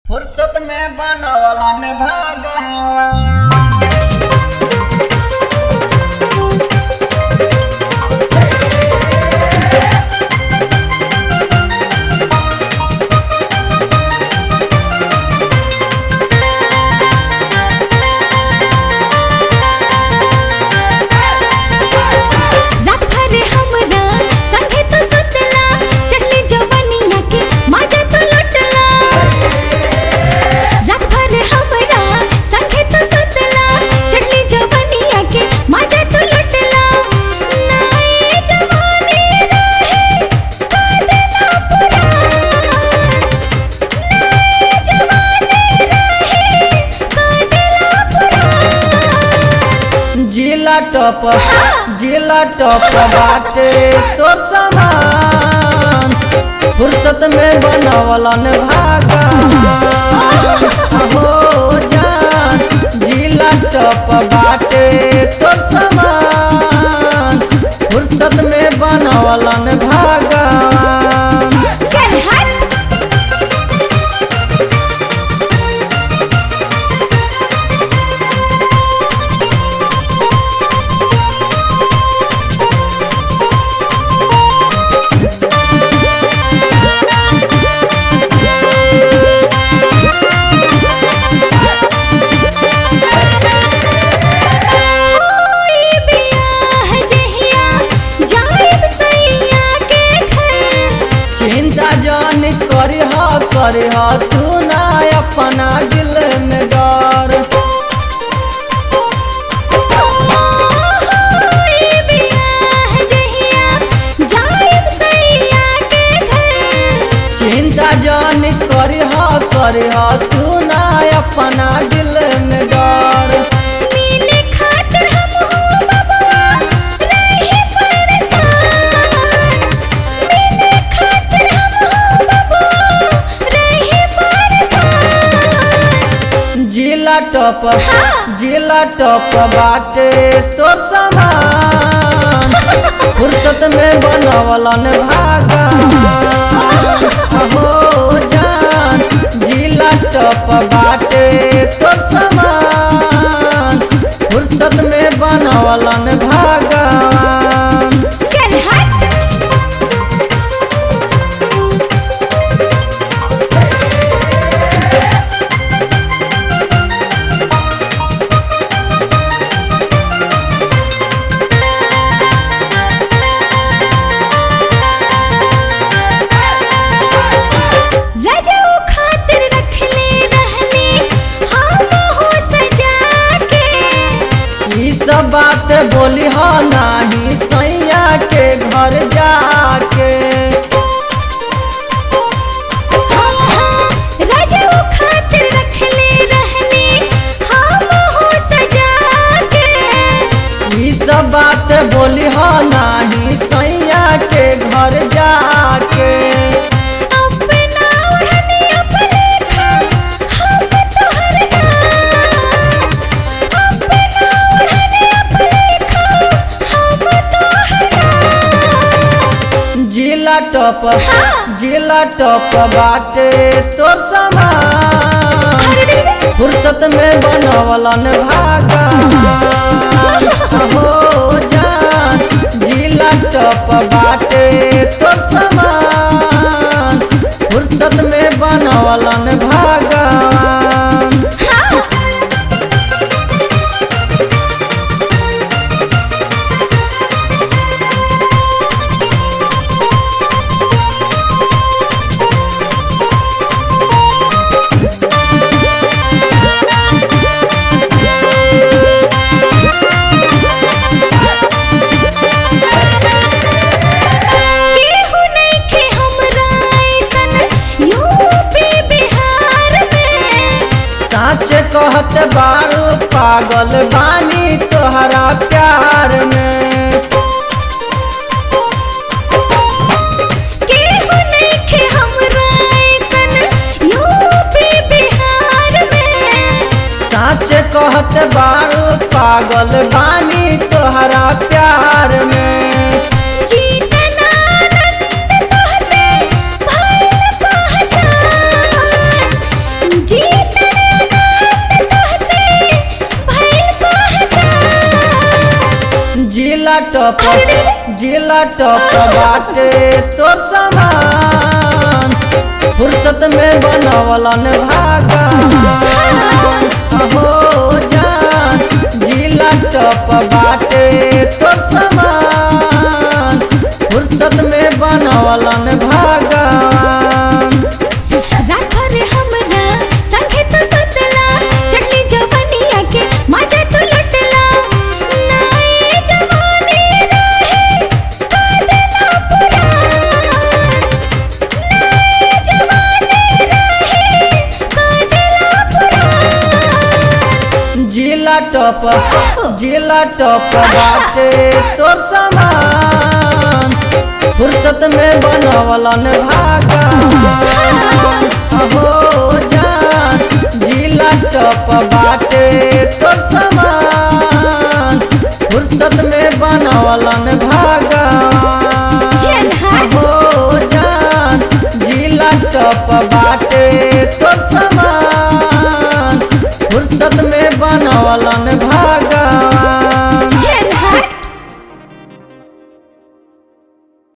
फुर्सत में बनवला ने भगवान। जिला टॉप बाटे तोर सामान। फुर्सत में बनवला ने भगवान। हो जान जिला टॉप बाटे तोर सामान। फुर्सत में बनवला ने भगवान। चल हट। करे तू ना अपना दिल में डर। चिंता जान करे तू ना अपना दिल में डर। जिला टॉप बाटे तोर सामान। फुर्सत में बनवला ने भगवान। हो जान जिला टॉप बाटे तोर सामान। फुर्सत में बनवला ने भगवान। चल हट। सब बात बोली हो नाही सैया के घर जाके। सब बात बोली हो नाही सैया के घर जाके। जिला टॉप बाटे तोर सामान। फुर्सत में बनवला ने भगवान। हो जान जिला टॉप बाटे तोर सामान। फुर्सत में बनवला ने भगवान। कहत बारू पागल बानी तोहरा प्यार में। केहू नइखे हमरा अइसन यूपी बिहार में। साच कहत बारू पागल बानी तोहरा प्यार में। जिला टॉप बाटे तोर सामान फुर्सत में बनवलन भागवान हो जान जिला टॉप बाटे तोर सामान फुर्सत में बनवलन भागवान रात भर हमरा संगे तो सुतला चढ़ली जवानिया के मजा तो लुटला नाए जवानी रहे कादला पुरान नाए जवानी रहे कादला पुरान जिला टॉप बाटे तोर सामान फुर्सत में बनवलन भागवान हो जान जिला टॉप बाटे तोर सामान फुर्सत में बनवलन भागवान चल हट हो जान जिला टॉप बाटे तोर सामान फुर्सत में बनवलन भागवान